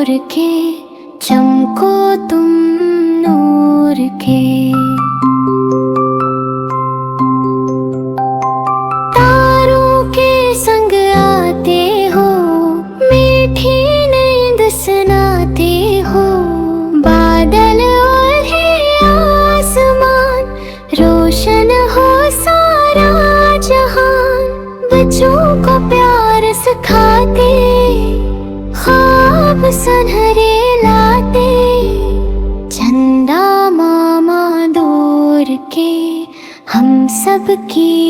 दूर के, चमको तुम नूर के। तारों के संग आते हो, मीठी नींद सुनाते हो। बादल और है आसमान, रोशन हो सारा जहान। बच्चों को प्यार सिखाते, ख्वाब सुनहरे लाते। चंदा मामा दूर के, हम सब की